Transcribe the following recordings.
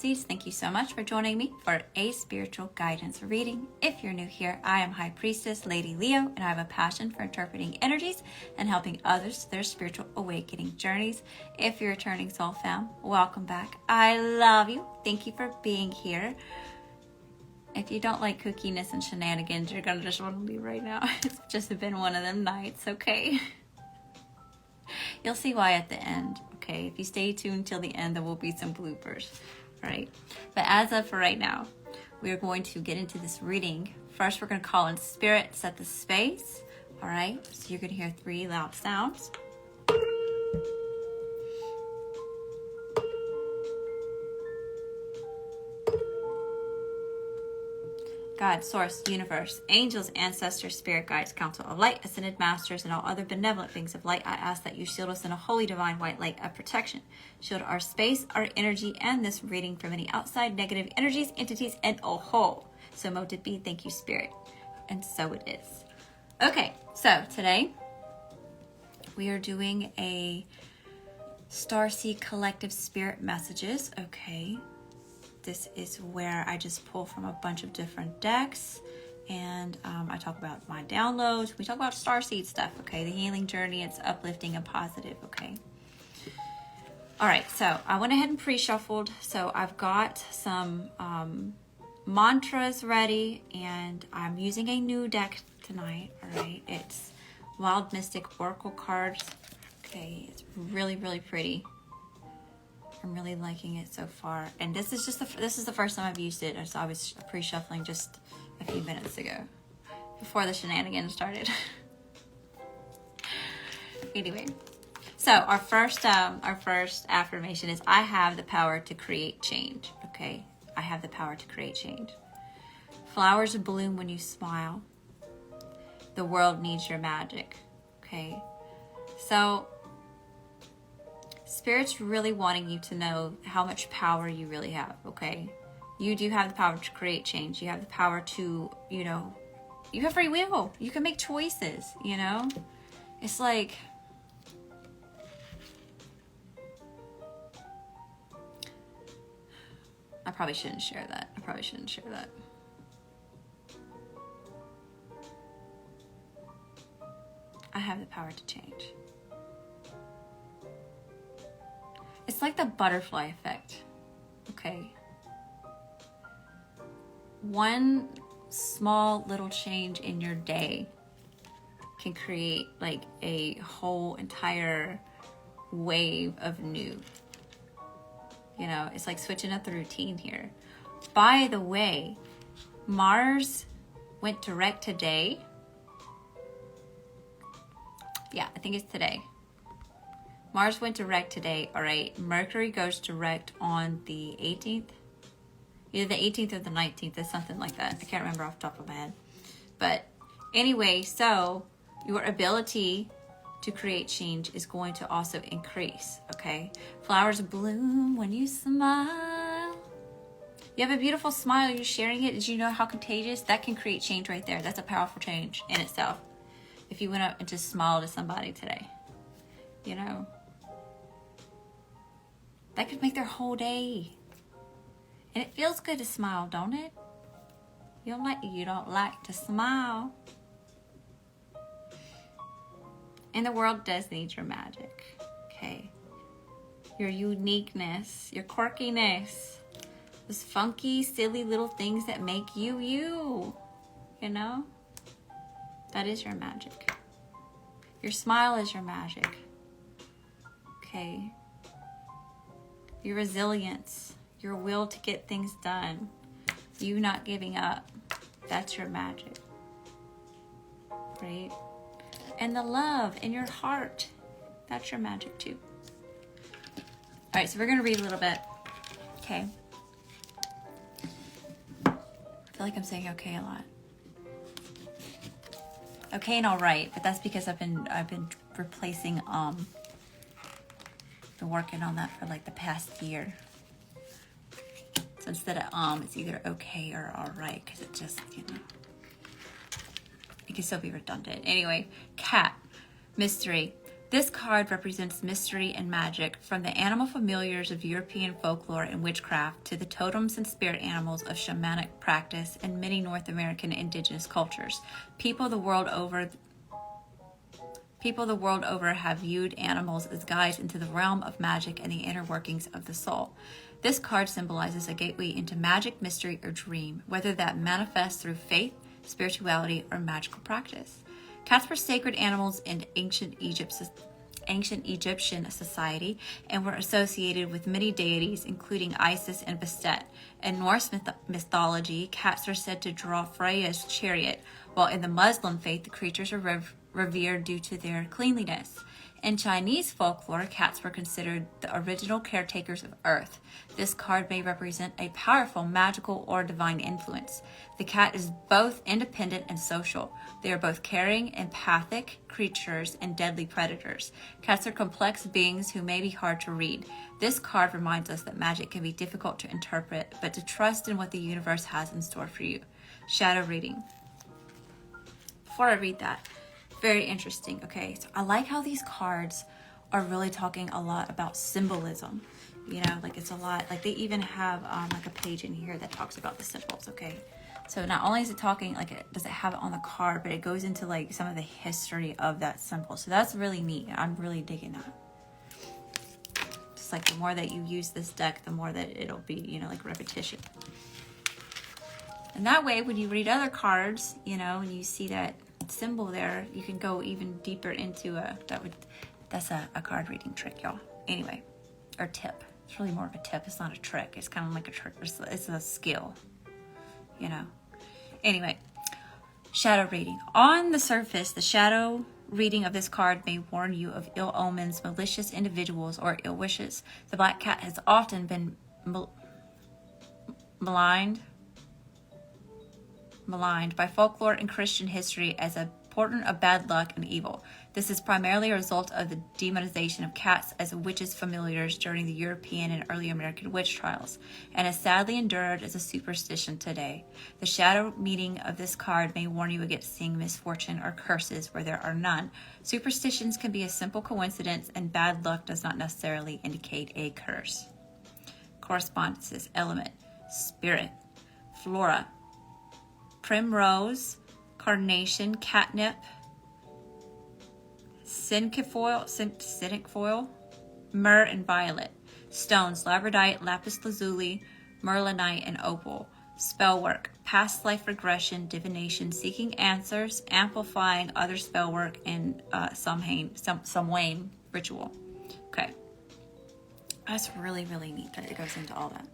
Starseeds. Thank you so much for joining me for a spiritual guidance reading. If you're new here, I am High Priestess Lady Leo, and I have a passion for interpreting energies and helping others their spiritual awakening journeys. If you're a returning soul fam, welcome back. I love you. Thank you for being here. If you don't like kookiness and shenanigans, you're gonna just want to leave right now. It's just been one of them nights, okay? You'll see why at the end, okay? If you stay tuned till the end, there will be some bloopers, right? But as of for right now, we are going to get into this reading. First, we're going to call in spirit, set the space, all right? So you're going to hear 3 loud sounds. God, Source, Universe, Angels, Ancestors, Spirit Guides, Council of Light, Ascended Masters, and all other benevolent beings of light, I ask that you shield us in a holy divine white light of protection. Shield our space, our energy, and this reading from any outside negative energies, entities, and oh. So mote it be. Thank you, Spirit. And so it is. Okay, so today we are doing a Starseed Collective Spirit Messages, okay? This is where I just pull from a bunch of different decks, and I talk about my downloads. We talk about Starseed stuff, okay? The healing journey, it's uplifting and positive, okay? All right, so I went ahead and pre-shuffled. So I've got some mantras ready, and I'm using a new deck tonight, all right? It's Wild Mystic Oracle cards. Okay, it's really, really pretty. I'm really liking it so far, and this is the first time I've used it. So I was pre-shuffling just a few minutes ago, before the shenanigans started. Anyway, so our first affirmation is: I have the power to create change. Okay, I have the power to create change. Flowers bloom when you smile. The world needs your magic. Okay, so Spirit's really wanting you to know how much power you really have, okay? You do have the power to create change. You have the power to, you have free will. You can make choices, It's like, I probably shouldn't share that. I have the power to change. It's like the butterfly effect, okay? One small little change in your day can create like a whole entire wave of new. It's like switching up the routine here. By the way, Mars went direct today. Yeah, I think it's today. Mars went direct today, all right? Mercury goes direct on the 18th. Either the 18th or the 19th. It's something like that. I can't remember off the top of my head. But anyway, so your ability to create change is going to also increase, okay? Flowers bloom when you smile. You have a beautiful smile. You're sharing it. Did you know how contagious? That can create change right there. That's a powerful change in itself. If you went up and just smiled at somebody today, that could make their whole day. And it feels good to smile, don't it? You don't like to smile. And the world does need your magic, okay? Your uniqueness, your quirkiness. Those funky, silly little things that make you you, That is your magic. Your smile is your magic, okay? Your resilience, your will to get things done, you not giving up, that's your magic, right? And the love in your heart, that's your magic too. All right, so we're gonna read a little bit, okay? I feel like I'm saying okay a lot. Okay and all right, but that's because I've been replacing been working on that for like the past year. So instead of it's either okay or all right, because it just, it can still be redundant. Anyway, cat, mystery, This card represents mystery and magic, from the animal familiars of European folklore and witchcraft to the totems and spirit animals of shamanic practice in many North American indigenous cultures. People the world over have viewed animals as guides into the realm of magic and the inner workings of the soul. This card symbolizes a gateway into magic, mystery, or dream, whether that manifests through faith, spirituality, or magical practice. Cats were sacred animals in ancient Egyptian society and were associated with many deities, including Isis and Bastet. In Norse mythology, cats are said to draw Freya's chariot, while in the Muslim faith, the creatures are revered due to their cleanliness. In Chinese folklore, cats were considered the original caretakers of Earth. This card may represent a powerful magical or divine influence. The cat is both independent and social. They are both caring, empathic creatures and deadly predators. Cats are complex beings who may be hard to read. This card reminds us that magic can be difficult to interpret, but to trust in what the universe has in store for you. Shadow reading. Before I read that, very interesting. Okay, so I like how these cards are really talking a lot about symbolism. You know, like it's a lot, like they even have like a page in here that talks about the symbols. Okay, so not only is it talking, like it does it have it on the card, but it goes into like some of the history of that symbol. So that's really neat. I'm really digging that. Just like the more that you use this deck, the more that it'll be, you know, like repetition. And that way, when you read other cards, you know, and you see that symbol there, you can go even deeper into that's a card reading trick, y'all. Anyway, or tip. It's really more of a tip. It's not a trick. It's kind of like a trick. It's a skill, you know. Anyway, shadow reading. On the surface, the shadow reading of this card may warn you of ill omens, malicious individuals, or ill wishes. The black cat has often been maligned by folklore and Christian history as a portent of bad luck and evil. This is primarily a result of the demonization of cats as witches' familiars during the European and early American witch trials, and is sadly endured as a superstition today. The shadow meaning of this card may warn you against seeing misfortune or curses where there are none. Superstitions can be a simple coincidence, and bad luck does not necessarily indicate a curse. Correspondences. Element. Spirit. Flora. Primrose, carnation, catnip, cinquefoil, myrrh, and violet. Stones, labradorite, lapis lazuli, merlinite, and opal. Spellwork, past life regression, divination, seeking answers, amplifying other spellwork, and Samhain ritual. Okay. That's really, really neat that it goes into all that.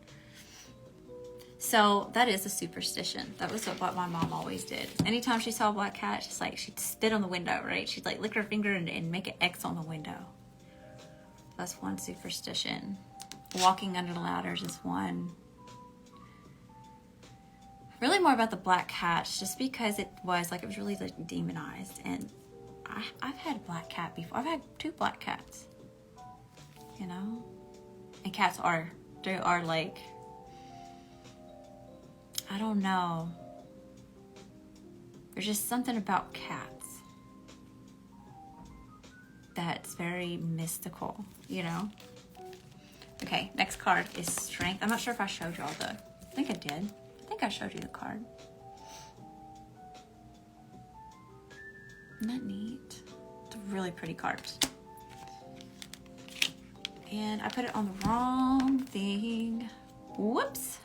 So that is a superstition. That was what my mom always did. Anytime she saw a black cat, she'd spit on the window, right? She'd like lick her finger and make an X on the window. That's one superstition. Walking under the ladders is one. Really more about the black cat, just because it was really like demonized. And I've had a black cat before. I've had 2 black cats, you know? And cats are like, I don't know. There's just something about cats that's very mystical, you know? Okay, next card is Strength. I'm not sure if I showed y'all I think I did. I think I showed you the card. Isn't that neat? It's a really pretty card. And I put it on the wrong thing. Whoops.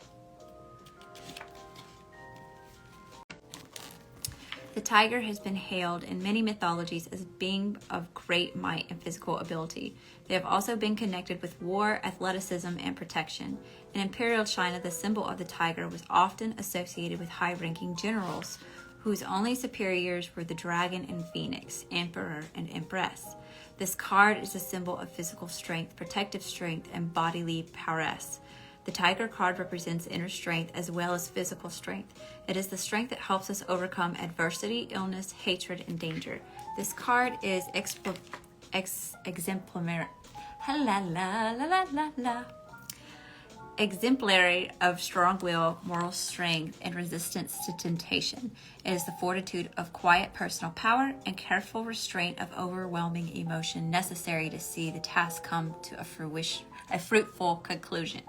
The tiger has been hailed in many mythologies as a being of great might and physical ability. They have also been connected with war, athleticism, and protection. In Imperial China, the symbol of the tiger was often associated with high-ranking generals, whose only superiors were the dragon and phoenix, emperor and empress. This card is a symbol of physical strength, protective strength, and bodily prowess. The tiger card represents inner strength as well as physical strength. It is the strength that helps us overcome adversity, illness, hatred, and danger. This card is exemplary. exemplary of strong will, moral strength, and resistance to temptation. It is the fortitude of quiet personal power and careful restraint of overwhelming emotion necessary to see the task come to a fruitful conclusion.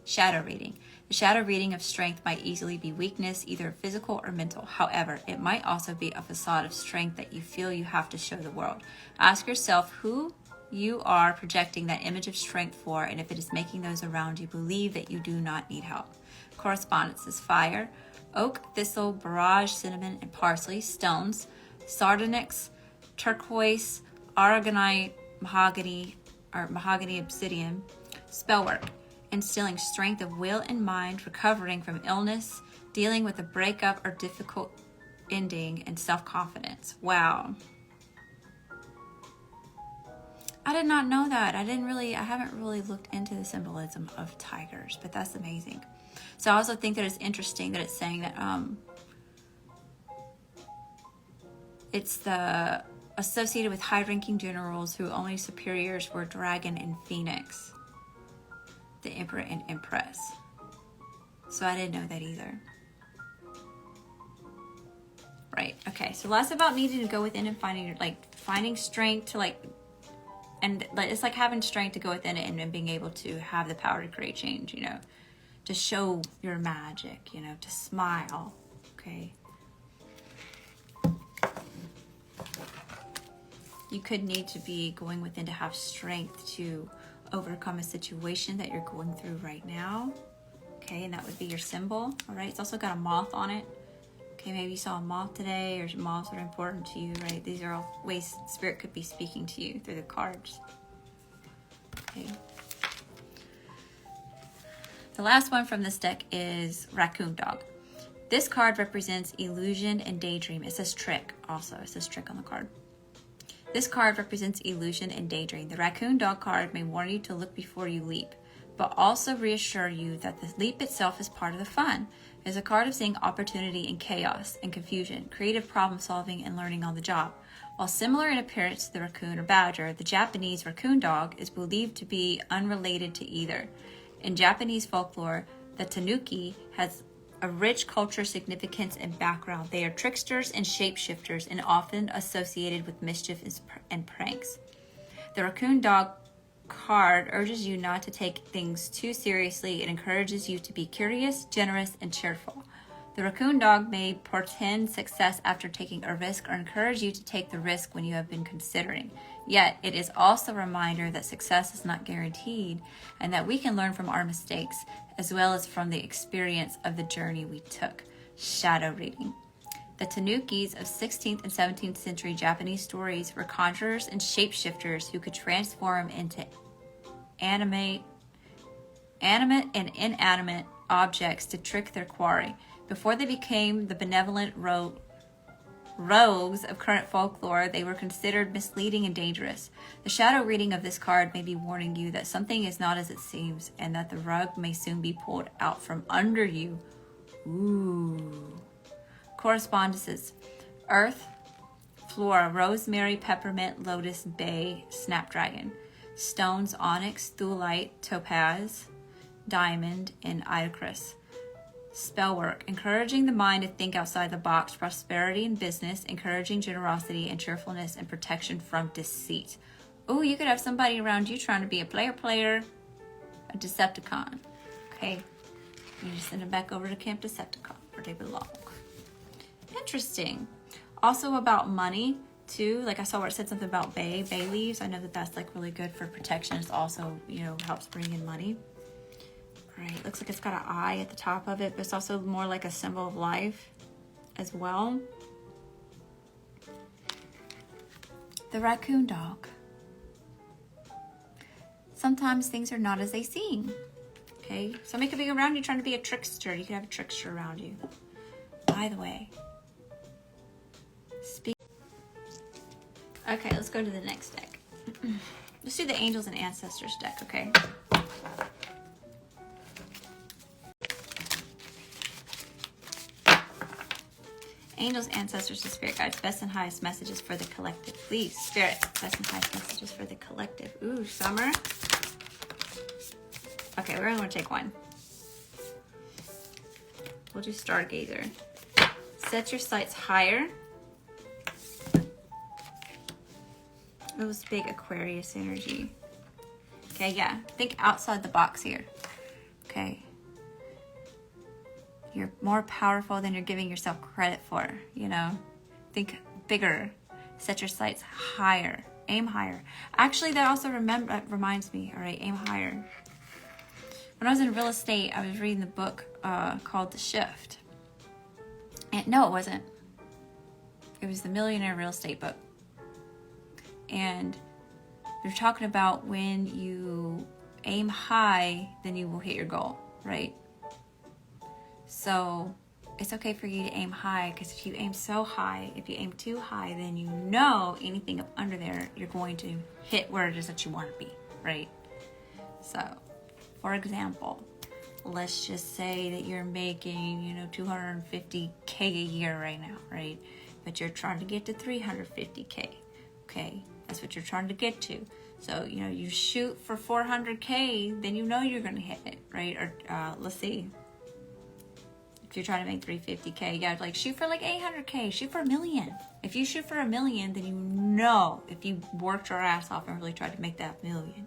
Shadow reading. The shadow reading of strength might easily be weakness, either physical or mental. However, it might also be a facade of strength that you feel you have to show the world. Ask yourself who you are projecting that image of strength for, and if it is making those around you believe that you do not need help. Correspondence is fire, oak, thistle, borage, cinnamon, and parsley. Stones, sardonyx, turquoise, aragonite, mahogany obsidian. Spellwork, instilling strength of will and mind, recovering from illness, dealing with a breakup or difficult ending, and self-confidence. Wow. I did not know that. I haven't really looked into the symbolism of tigers, but that's amazing. So I also think that it's interesting that it's saying that it's the associated with high-ranking generals who only superiors were dragon and phoenix, the emperor and empress. So I didn't know that either. Right. Okay. So less about needing to go within and finding strength to and it's like having strength to go within it and being able to have the power to create change, to show your magic, to smile. Okay. You could need to be going within to have strength to overcome a situation that you're going through right now. Okay. And that would be your symbol. All right. It's also got a moth on it. Okay, maybe you saw a moth today, or moths are important to you, right? These are all ways Spirit could be speaking to you through the cards. Okay. The last one from this deck is Raccoon Dog. This card represents illusion and daydream. It says trick also. It says trick on the card. This card represents illusion and daydream. The Raccoon Dog card may warn you to look before you leap, but also reassure you that the leap itself is part of the fun. It is a card of seeing opportunity in chaos and confusion, creative problem solving, and learning on the job. While similar in appearance to the raccoon or badger, the Japanese raccoon dog is believed to be unrelated to either. In Japanese folklore, the tanuki has a rich cultural significance and background. They are tricksters and shapeshifters and often associated with mischief and pranks. The raccoon dog card urges you not to take things too seriously. It encourages you to be curious, generous, and cheerful. The raccoon dog may portend success after taking a risk or encourage you to take the risk when you have been considering. Yet, it is also a reminder that success is not guaranteed and that we can learn from our mistakes as well as from the experience of the journey we took. Shadow reading. The tanukis of 16th and 17th century Japanese stories were conjurers and shapeshifters who could transform into animate and inanimate objects to trick their quarry. Before they became the benevolent rogues of current folklore, they were considered misleading and dangerous. The shadow reading of this card may be warning you that something is not as it seems and that the rug may soon be pulled out from under you. Ooh. Correspondences. Earth, flora, rosemary, peppermint, lotus, bay, snapdragon. Stones, onyx, thulite, topaz, diamond, and iocris. Spellwork, encouraging the mind to think outside the box, prosperity in business, encouraging generosity and cheerfulness, and protection from deceit. Oh, you could have somebody around you trying to be a player, a Decepticon. Okay, you just send them back over to Camp Decepticon where they belong. Interesting. Also about money too. Like I saw where it said something about bay leaves. I know that that's like really good for protection. It's also, helps bring in money. All right, looks like it's got an eye at the top of it, but it's also more like a symbol of life as well. The raccoon dog. Sometimes things are not as they seem. Okay, somebody could be around you trying to be a trickster. You could have a trickster around you. By the way, okay, let's go to the next deck. Let's do the Angels and Ancestors deck, okay? Angels, Ancestors, and Spirit Guides, best and highest messages for the collective. Please, Spirit, best and highest messages for the collective. Ooh, summer. Okay, we're going to take one. We'll do Stargazer. Set your sights higher. It was big Aquarius energy. Okay, yeah. Think outside the box here. Okay. You're more powerful than you're giving yourself credit for, you know? Think bigger. Set your sights higher. Aim higher. Actually, that also reminds me, all right, aim higher. When I was in real estate, I was reading the book called The Shift. And no, it wasn't. It was the Millionaire Real Estate book. And they're talking about when you aim high, then you will hit your goal, right? So it's okay for you to aim high, because if you aim so high, if you aim too high, then you know anything up under there, you're going to hit where it is that you want to be, right? So, for example, let's just say that you're making, you know, $250K a year right now, right? But you're trying to get to $350K, okay? That's what you're trying to get to. So, you know, you shoot for $400K, then you know you're going to hit it, right? Or let's see. If you're trying to make $350K, you gotta like shoot for like $800K, shoot for $1 million. If you shoot for $1 million, then you know if you worked your ass off and really tried to make that $1 million,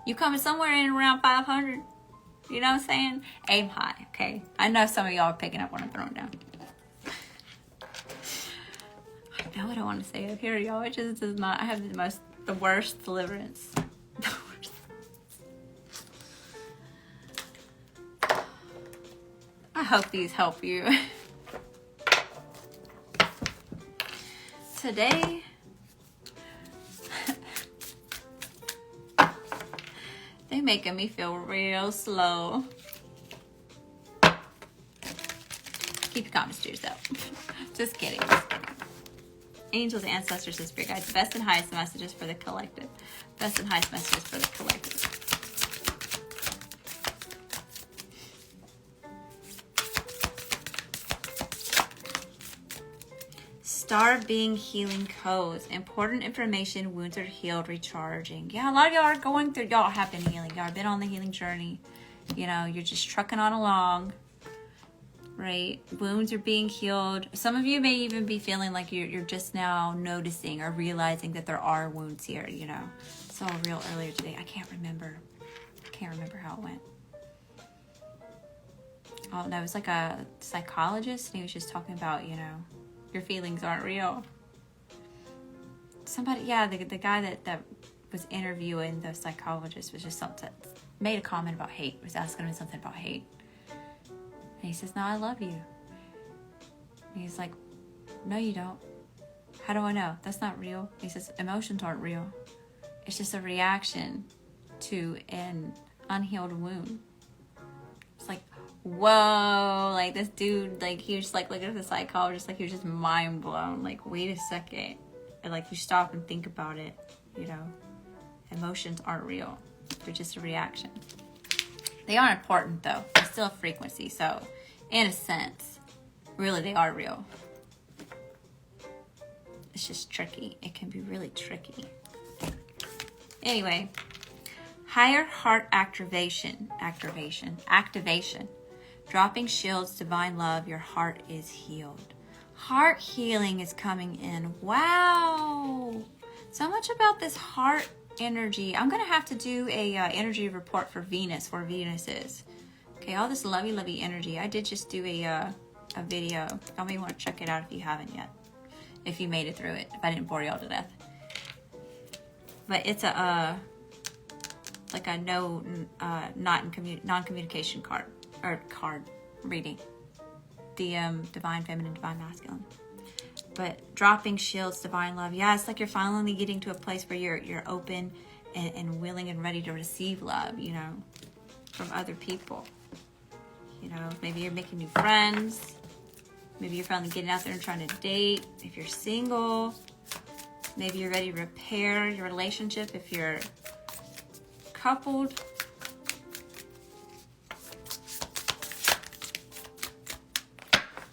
you coming somewhere in around 500. You know what I'm saying? Aim high, okay? I know some of y'all are picking up what I'm throwing down. I know what I want to say up here, y'all. It just does not. I have the worst deliverance. I hope these help you. Today, they making me feel real slow. Keep your comments to yourself. Just kidding. Angels, ancestors, and spirit guides. Best and highest messages for the collective. Best and highest messages for the collective. Star being healing codes. Important information. Wounds are healed. Recharging. Yeah, a lot of y'all are going through. Y'all have been healing. Y'all have been on the healing journey. You know, you're just trucking on along. Right? Wounds are being healed. Some of you may even be feeling like you're just now noticing or realizing that there are wounds here, you know. Saw a reel earlier today. I can't remember how it went. Oh, no, it was like a psychologist, and he was just talking about, you know, your feelings aren't real. Somebody, yeah, the guy that was interviewing the psychologist was just something, made a comment about hate, was asking him something about hate. And he says, no, I love you. And he's like, no, you don't. How do I know? That's not real. He says, emotions aren't real. It's just a reaction to an unhealed wound. It's like, whoa, like this dude, like he was just like looking at the psychologist, like he was just mind blown. Like, wait a second. And like you stop and think about it, you know. Emotions aren't real. They're just a reaction. They are important though. They're still a frequency. So in a sense, really they are real. It's just tricky. It can be really tricky. Anyway, higher heart activation. Dropping shields, divine love, your heart is healed. Heart healing is coming in. Wow. So much about this heart energy. I'm going to have to do a energy report for Venus, where Venus is. Okay, all this lovey energy. I did just do a video. Y'all may want to check it out if you haven't yet. If you made it through it. If I didn't bore y'all to death. But it's a like a non-communication card. Or card reading. The divine feminine, divine masculine. But dropping shields, divine love. Yeah, it's like you're finally getting to a place where you're open and willing and ready to receive love, you know, from other people. You know, maybe you're making new friends. Maybe you're finally getting out there and trying to date. If you're single, maybe you're ready to repair your relationship if you're coupled.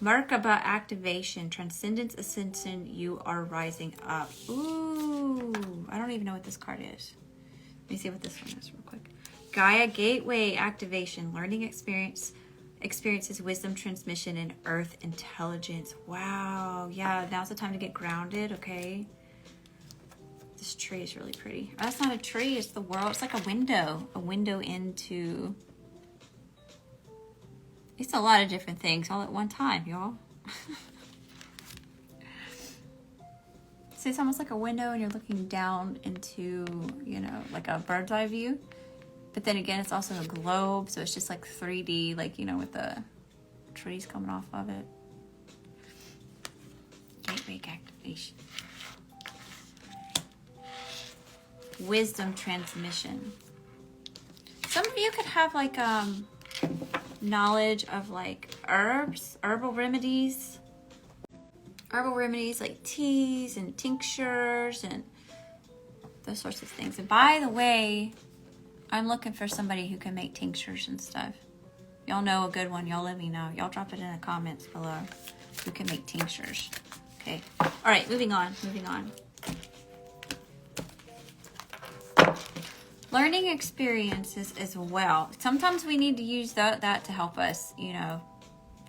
Merkaba activation, transcendence, ascension, you are rising up. Ooh, I don't even know what this card is. Let me see what this one is real quick. Gaia gateway activation, learning experiences, wisdom transmission, and earth intelligence. Wow. Yeah, now's the time to get grounded, okay? This tree is really pretty. Oh, that's not a tree, it's the world. It's like a window into... It's a lot of different things all at one time, y'all. So it's almost like a window and you're looking down into, you know, like a bird's eye view. But then again, it's also a globe, so it's just like 3D, like, you know, with the trees coming off of it. Gateway activation. Wisdom transmission. Some of you could have like knowledge of like herbs, herbal remedies like teas and tinctures and those sorts of things. And by the way, I'm looking for somebody who can make tinctures and stuff. Y'all know a good one, y'all let me know. Y'all drop it in the comments below who can make tinctures. Okay, all right, moving on. Learning experiences as well. Sometimes we need to use that to help us, you know,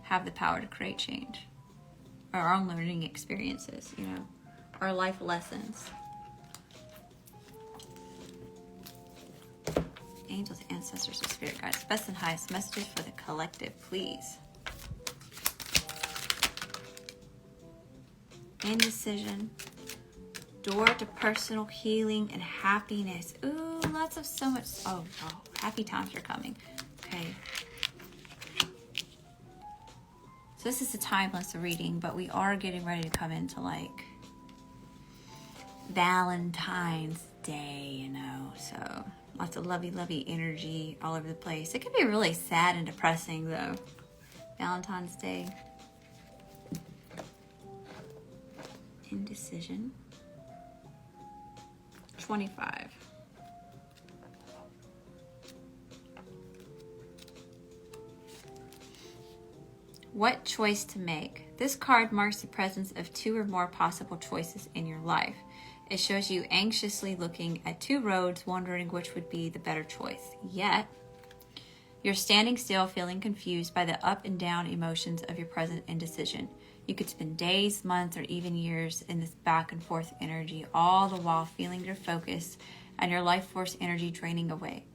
have the power to create change. Our own learning experiences, you know, our life lessons. Angels, ancestors, and spirit guides. Best and highest messages for the collective, please. Indecision. Door to personal healing and happiness. Ooh, lots of so much. Oh, happy times are coming. Okay. So this is a timeless reading, but we are getting ready to come into like Valentine's Day, you know. So lots of lovey energy all over the place. It can be really sad and depressing though. Valentine's Day. Indecision. 25. What choice to make? This card marks the presence of 2 or more possible choices in your life. It shows you anxiously looking at 2 roads, wondering which would be the better choice. Yet, you're standing still, feeling confused by the up and down emotions of your present indecision. You could spend days, months, or even years in this back and forth energy, all the while feeling your focus and your life force energy draining away.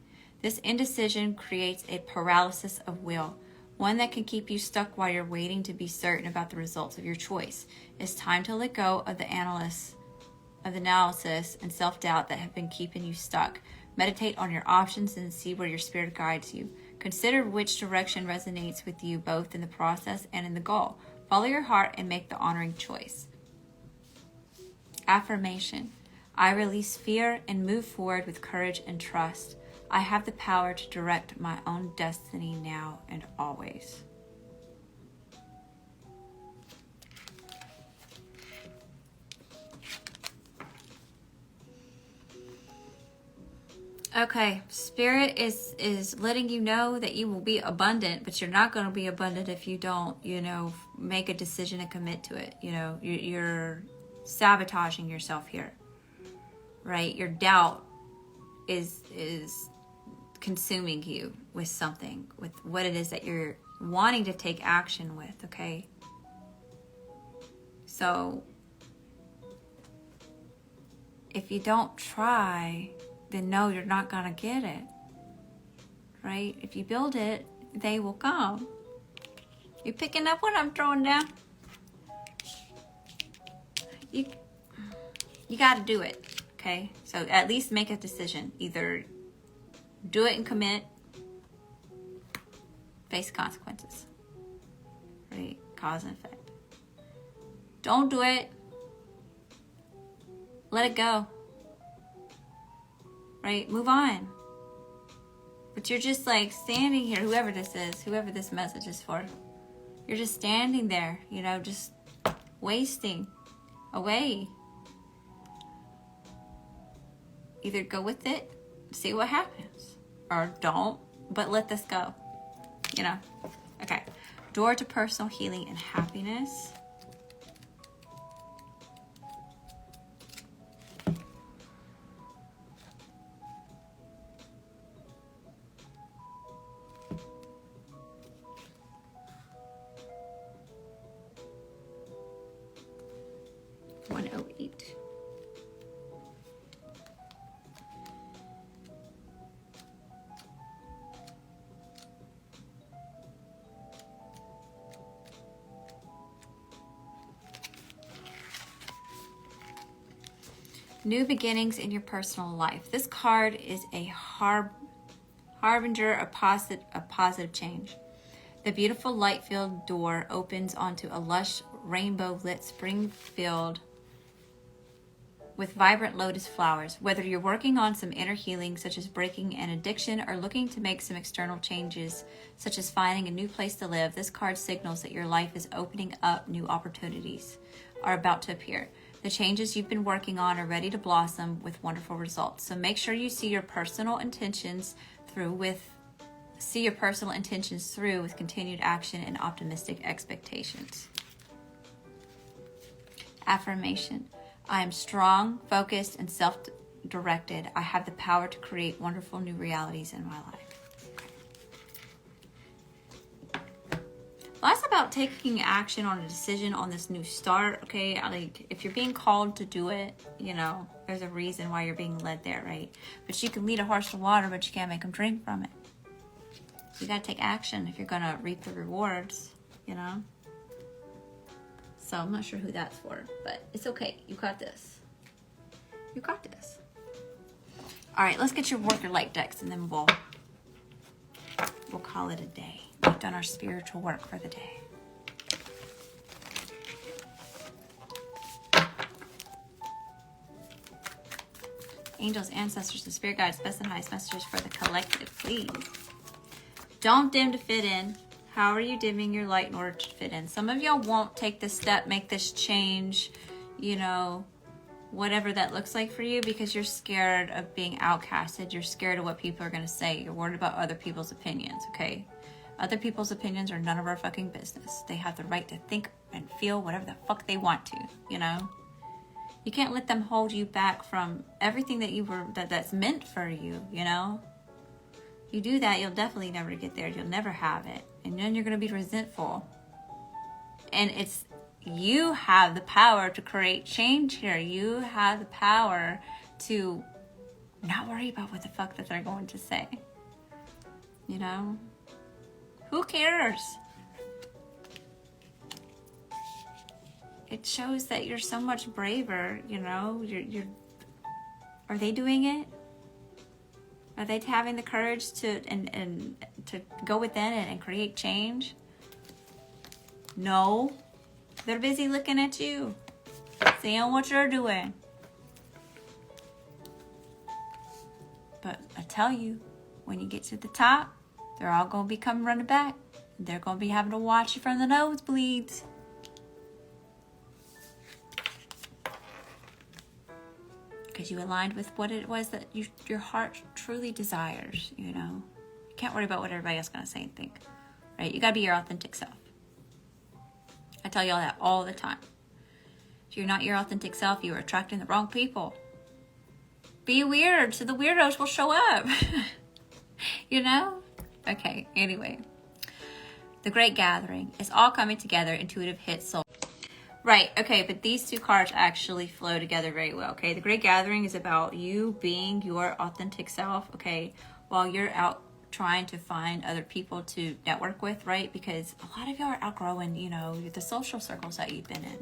This indecision creates a paralysis of will, one that can keep you stuck while you're waiting to be certain about the results of your choice. It's time to let go of the analysis and self-doubt that have been keeping you stuck. Meditate on your options and see where your spirit guides you. Consider which direction resonates with you both in the process and in the goal. Follow your heart and make the honoring choice. Affirmation. I release fear and move forward with courage and trust. I have the power to direct my own destiny now and always. Okay, Spirit is letting you know that you will be abundant, but you're not going to be abundant if you don't, you know, make a decision and commit to it. You know, you're sabotaging yourself here, right? Your doubt is consuming you with something, with what it is that you're wanting to take action with, okay? So, if you don't try, then no, you're not going to get it, right? If you build it, they will come. You picking up what I'm throwing down? You got to do it, okay? So at least make a decision. Either do it and commit, face consequences, right? Cause and effect. Don't do it. Let it go. Right? Move on. But you're just like standing here, whoever this is, whoever this message is for. You're just standing there, you know, just wasting away. Either go with it, see what happens, or don't, but let this go, you know. Okay. Door to personal healing and happiness. 908. New beginnings in your personal life. This card is a harbinger of positive change. The beautiful light-filled door opens onto a lush, rainbow-lit spring field with vibrant lotus flowers. Whether you're working on some inner healing, such as breaking an addiction, or looking to make some external changes, such as finding a new place to live, this card signals that your life is opening up. New opportunities are about to appear. The changes you've been working on are ready to blossom with wonderful results. So make sure you see your personal intentions through with continued action and optimistic expectations. Affirmation. I am strong, focused, and self-directed. I have the power to create wonderful new realities in my life. Well, that's about taking action on a decision on this new start, okay? Like, if you're being called to do it, you know, there's a reason why you're being led there, right? But you can lead a horse to water, but you can't make him drink from it. You gotta take action if you're gonna reap the rewards, you know? So I'm not sure who that's for, but it's okay. You got this. You got this. All right, let's get your worker light decks, and then we'll call it a day. We've done our spiritual work for the day. Angels, ancestors, and spirit guides, best and highest messages for the collective, please. Don't dim to fit in. How are you dimming your light in order to fit in? Some of y'all won't take this step, make this change, you know, whatever that looks like for you, because you're scared of being outcasted. You're scared of what people are going to say. You're worried about other people's opinions, okay? Other people's opinions are none of our fucking business. They have the right to think and feel whatever the fuck they want to, you know? You can't let them hold you back from everything that's meant for you, you know? You do that, you'll definitely never get there. You'll never have it. And then you're going to be resentful. And you have the power to create change here. You have the power to not worry about what the fuck that they're going to say. You know? Who cares? It shows that you're so much braver, you know? Are they doing it? Are they having the courage to go within and create change? No. They're busy looking at you, seeing what you're doing. But I tell you, when you get to the top, they're all going to be coming running back. They're going to be having to watch you from the nosebleeds. Because you aligned with what it was that your heart truly desires, you know. You can't worry about what everybody else is going to say and think, right? You got to be your authentic self. I tell y'all that all the time. If you're not your authentic self, you are attracting the wrong people. Be weird, so the weirdos will show up. You know? Okay, anyway. The Great Gathering. It's all coming together. Intuitive hit soul. Right, okay, but these two cards actually flow together very well, okay? The Great Gathering is about you being your authentic self, okay? While you're out trying to find other people to network with, right? Because a lot of y'all are outgrowing, you know, the social circles that you've been in.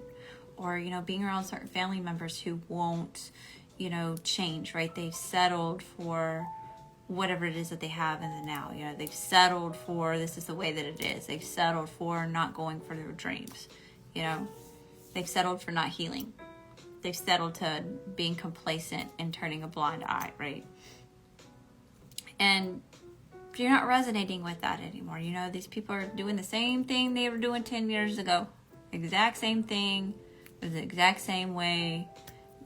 Or, you know, being around certain family members who won't, you know, change, right? They've settled for whatever it is that they have in the now. You know, they've settled for this is the way that it is. They've settled for not going for their dreams, you know. They've settled for not healing. They've settled to being complacent and turning a blind eye, right? And you're not resonating with that anymore. You know, these people are doing the same thing they were doing 10 years ago. Exact same thing, the exact same way,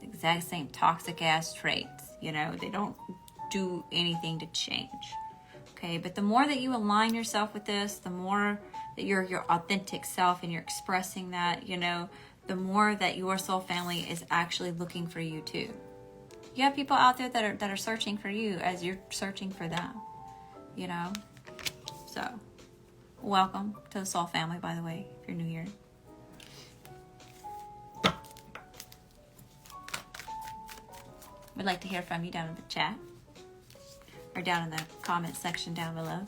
the exact same toxic ass traits. You know, they don't do anything to change. Okay, but the more that you align yourself with this, the more that you're your authentic self and you're expressing that, you know, the more that your soul family is actually looking for you too. You have people out there that are searching for you as you're searching for them, you know. So, welcome to the soul family, by the way, if you're new here. We'd like to hear from you down in the chat or down in the comment section down below.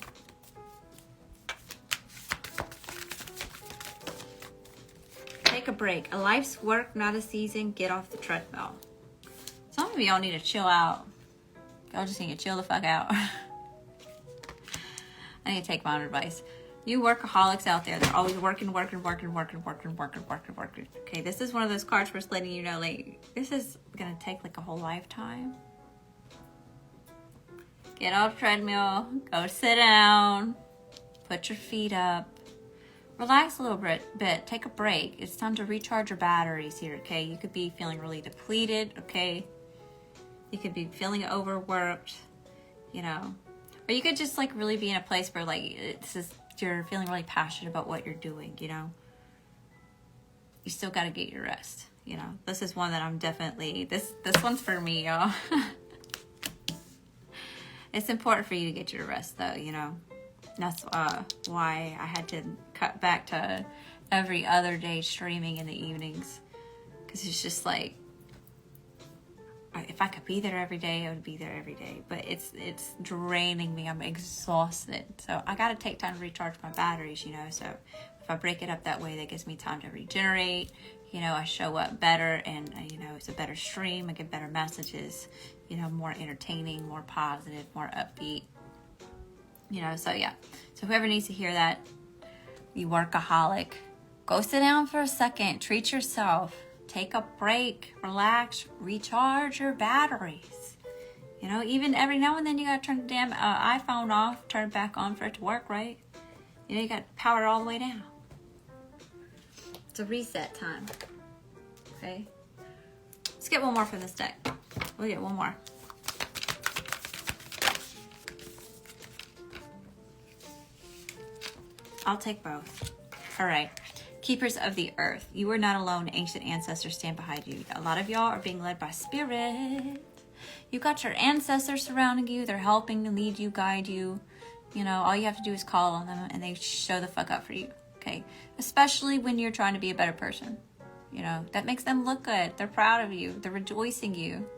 Take a break. A life's work, not a season. Get off the treadmill. Some of y'all need to chill out. Y'all just need to chill the fuck out. I need to take my own advice. You workaholics out there, they're always working. Okay, this is one of those cards where it's letting you know, like, this is gonna take like a whole lifetime. Get off the treadmill, go sit down, put your feet up, relax a little bit, take a break. It's time to recharge your batteries here, okay? You could be feeling really depleted, okay? You could be feeling overworked, you know, or you could just like really be in a place where like you're feeling really passionate about what you're doing, you know. You still got to get your rest, you know. This is one that I'm definitely, this one's for me, y'all. It's important for you to get your rest though, you know. That's why I had to cut back to every other day streaming in the evenings, because it's just like, if I could be there every day, I would be there every day. But it's draining me. I'm exhausted. So I got to take time to recharge my batteries, you know. So if I break it up that way, that gives me time to regenerate. You know, I show up better and, you know, it's a better stream. I get better messages, you know, more entertaining, more positive, more upbeat. You know, so yeah. So whoever needs to hear that, you workaholic, go sit down for a second. Treat yourself. Take a break, relax, recharge your batteries. You know, even every now and then you gotta turn the damn iPhone off, turn it back on for it to work, right? You know, you gotta power it all the way down. It's a reset time. Okay? Let's get one more from this deck. We'll get one more. I'll take both. All right. Keepers of the earth, you are not alone. Ancient ancestors stand behind you. A lot of y'all are being led by spirit. You got your ancestors surrounding you. They're helping to lead you, guide you. You know, all you have to do is call on them and they show the fuck up for you. Okay? Especially when you're trying to be a better person. You know, that makes them look good. They're proud of you. They're rejoicing you.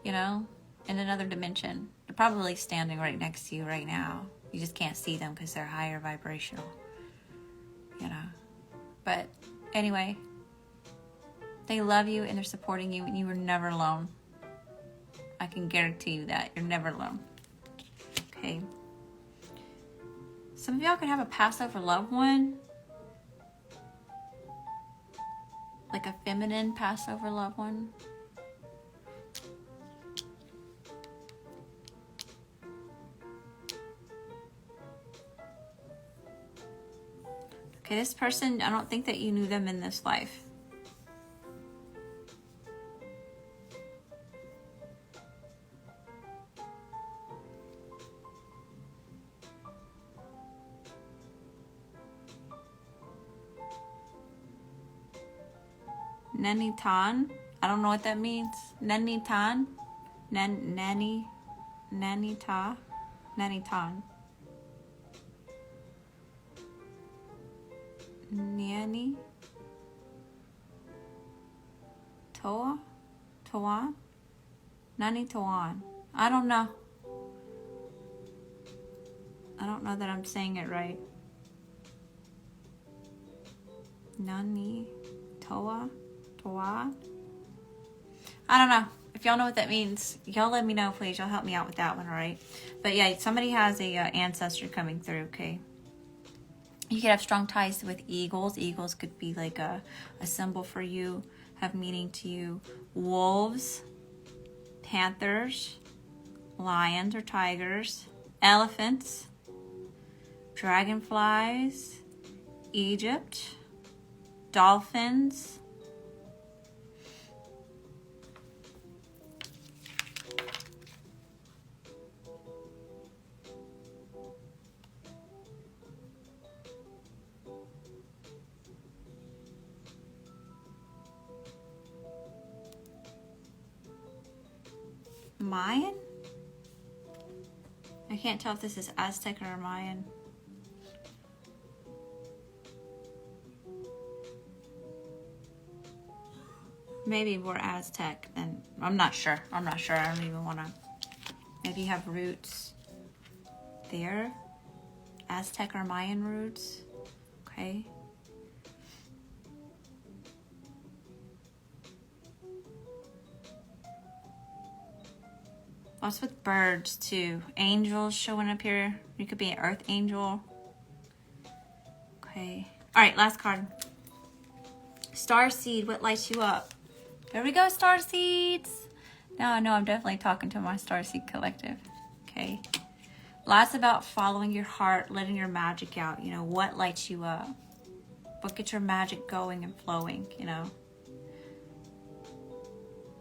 You know, in another dimension. They're probably standing right next to you right now. You just can't see them because they're higher vibrational. You know. But anyway, they love you and they're supporting you and you are never alone. I can guarantee you that. You're never alone. Okay. Some of y'all could have a Passover loved one. Like a feminine Passover loved one. Okay, this person, I don't think that you knew them in this life. Nanitan, I don't know what that means. Nanitan, Nanitan. Nanny Toa Tawan Nani Tawan. I don't know that I'm saying it right. Nani Toa I don't know. If y'all know what that means, y'all let me know, please. Y'all help me out with that one, all right? But yeah, somebody has a ancestor coming through, okay? You could have strong ties with eagles. Eagles could be like a symbol for you, have meaning to you. Wolves, panthers, lions or tigers, elephants, dragonflies, Egypt, dolphins, Mayan? I can't tell if this is Aztec or Mayan. maybe more Aztec than, I'm not sure. I don't even want to. Maybe you have roots there. Aztec or Mayan roots. Okay. Lots with birds too. Angels showing up here. You could be an earth angel. Okay. All right, last card. Starseed, what lights you up? There we go, Starseeds. Now I know I'm definitely talking to my Starseed collective. Okay. Lots about following your heart, letting your magic out. You know, what lights you up? What gets your magic going and flowing, you know?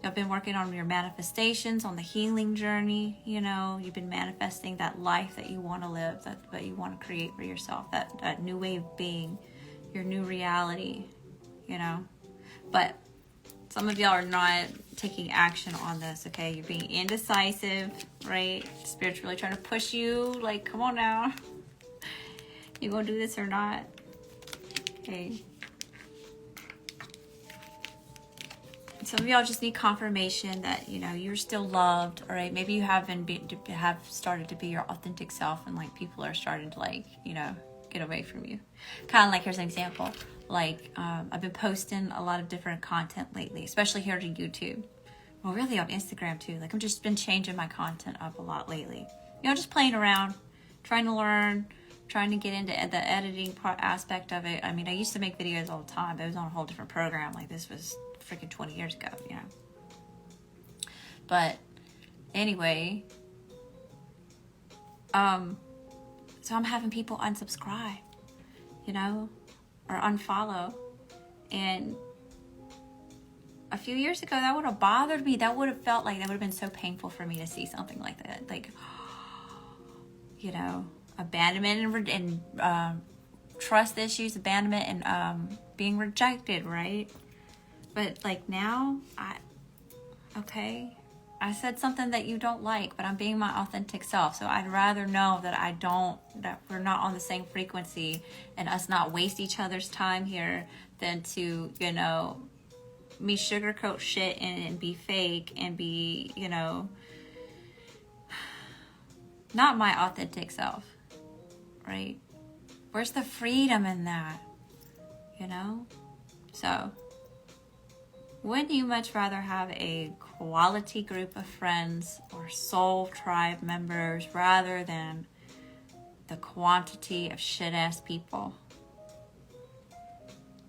You've been working on your manifestations, on the healing journey, you know. You've been manifesting that life that you want to live, that you want to create for yourself, that new way of being, your new reality, you know. But some of y'all are not taking action on this, okay? You're being indecisive, right? Spirit's really trying to push you, like, come on now. You gonna do this or not? Okay. Some of y'all just need confirmation that, you know, you're still loved, all right? Maybe you have started to be your authentic self, and like people are starting to, like, you know, get away from you. Kind of like, here's an example. Like, I've been posting a lot of different content lately, especially here to YouTube. Well, really on Instagram too. Like, I've just been changing my content up a lot lately. You know, just playing around, trying to learn, trying to get into the editing aspect of it. I mean, I used to make videos all the time, but it was on a whole different program. Like, this was freaking 20 years ago, you know. But anyway, so I'm having people unsubscribe, you know, or unfollow. And a few years ago, that would have bothered me. That would have felt like, that would have been so painful for me to see something like that. Like, you know, abandonment and trust issues, abandonment and being rejected, right? But like now, I said something that you don't like, but I'm being my authentic self. So I'd rather know that we're not on the same frequency and us not waste each other's time here than to, you know, me sugarcoat shit and be fake and be, you know, not my authentic self, right? Where's the freedom in that, you know? So, wouldn't you much rather have a quality group of friends or soul tribe members rather than the quantity of shit-ass people?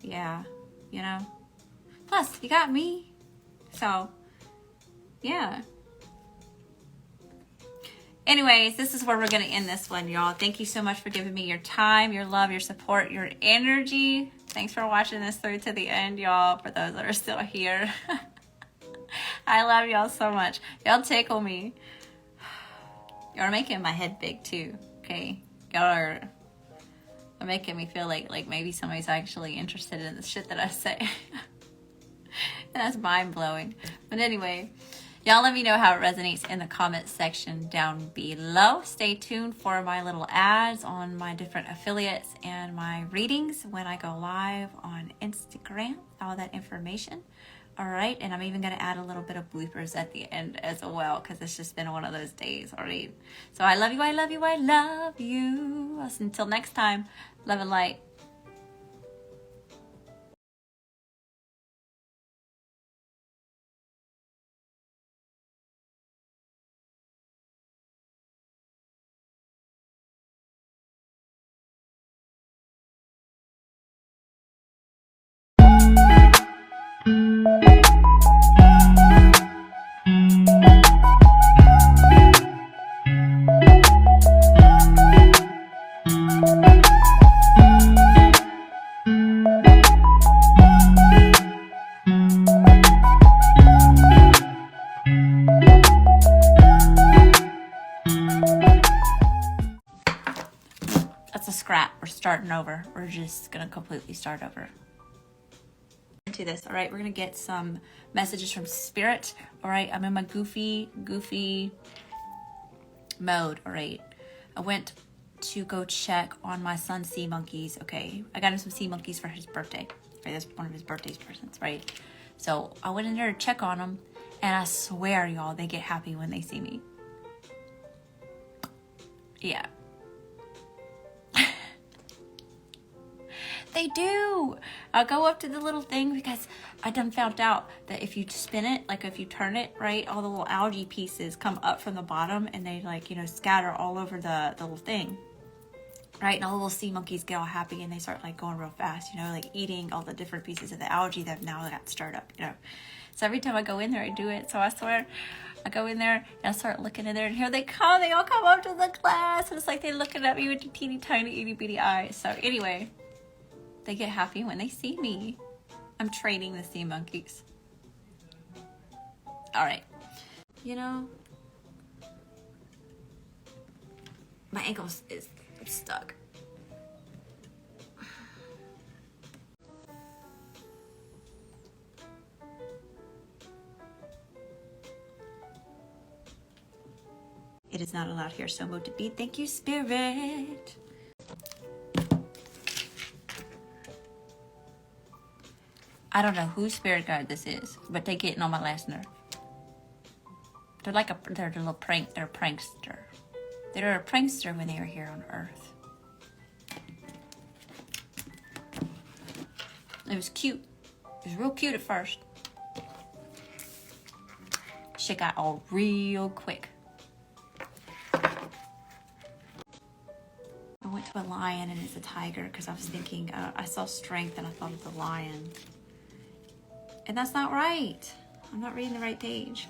Yeah, you know? Plus, you got me. So, yeah. Anyways, this is where we're going to end this one, y'all. Thank you so much for giving me your time, your love, your support, your energy. Thanks for watching this through to the end, y'all, for those that are still here. I love y'all so much. Y'all tickle me. Y'all are making my head big, too, okay? Y'all are making me feel like maybe somebody's actually interested in the shit that I say. And that's mind-blowing. But anyway, y'all let me know how it resonates in the comment section down below. Stay tuned for my little ads on my different affiliates and my readings when I go live on Instagram. All that information. All right. And I'm even going to add a little bit of bloopers at the end as well, because it's just been one of those days. All right. So I love you. I love you. I love you. Until next time, love and light. That's a scrap. We're starting over. We're just going to completely start over. Into this, all right? We're going to get some messages from Spirit, all right? I'm in my goofy mode, all right? I went to go check on my son's sea monkeys, okay? I got him some sea monkeys for his birthday, right? That's one of his birthday presents, right? So I went in there to check on them, and I swear, y'all, they get happy when they see me. Yeah. They do. I'll go up to the little thing because I done found out that if you spin it, like if you turn it, right, all the little algae pieces come up from the bottom and they like, you know, scatter all over the little thing. Right, and all the little sea monkeys get all happy and they start like going real fast, you know, like eating all the different pieces of the algae that now got stirred up, you know. So every time I go in there, I do it. So I swear, I go in there and I start looking in there, and here they come. They all come up to the glass, and it's like they're looking at me with the teeny tiny itty bitty eyes. So anyway, they get happy when they see me. I'm training the sea monkeys. All right, you know, my ankle is stuck. It is not allowed here, so move to beat. Thank you, Spirit. I don't know whose spirit guide this is, but they're getting on my last nerve. They're like they're a little they're a prankster. They were a prankster when they were here on Earth. It was cute. It was real cute at first. Shit got all real quick. I went to a lion and it's a tiger because I was thinking, I saw strength and I thought of the lion. And that's not right. I'm not reading the right page.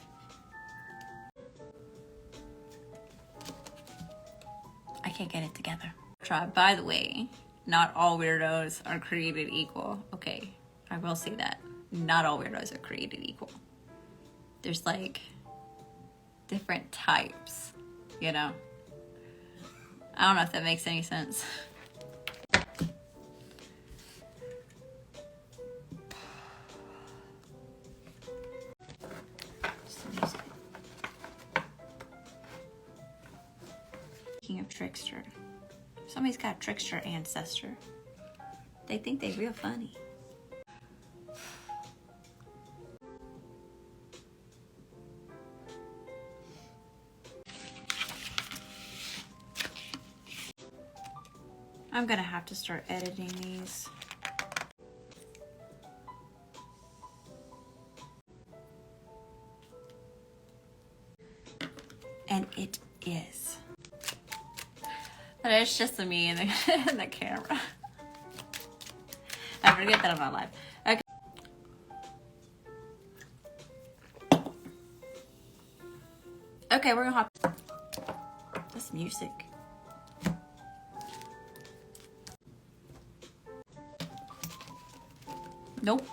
I can't get it together. By the way, not all weirdos are created equal. Okay, I will say that. Not all weirdos are created equal. There's like different types, you know? I don't know if that makes any sense. Speaking of trickster, somebody's got a trickster ancestor. They think they're real funny. I'm gonna have to start editing these. And it is. But it's just me and the camera. I forget that I'm not live. Okay. Okay, we're gonna hop. This music. Nope.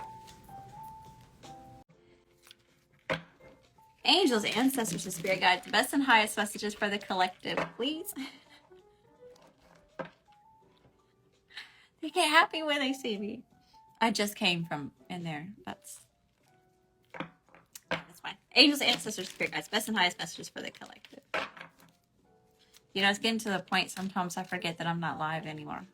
Angels, ancestors, and spirit guides, the best and highest messages for the collective, please. They get happy when they see me. I just came from in there. That's fine. Angels, ancestors, spirit guides, best and highest messages for the collective. You know, it's getting to the point sometimes I forget that I'm not live anymore.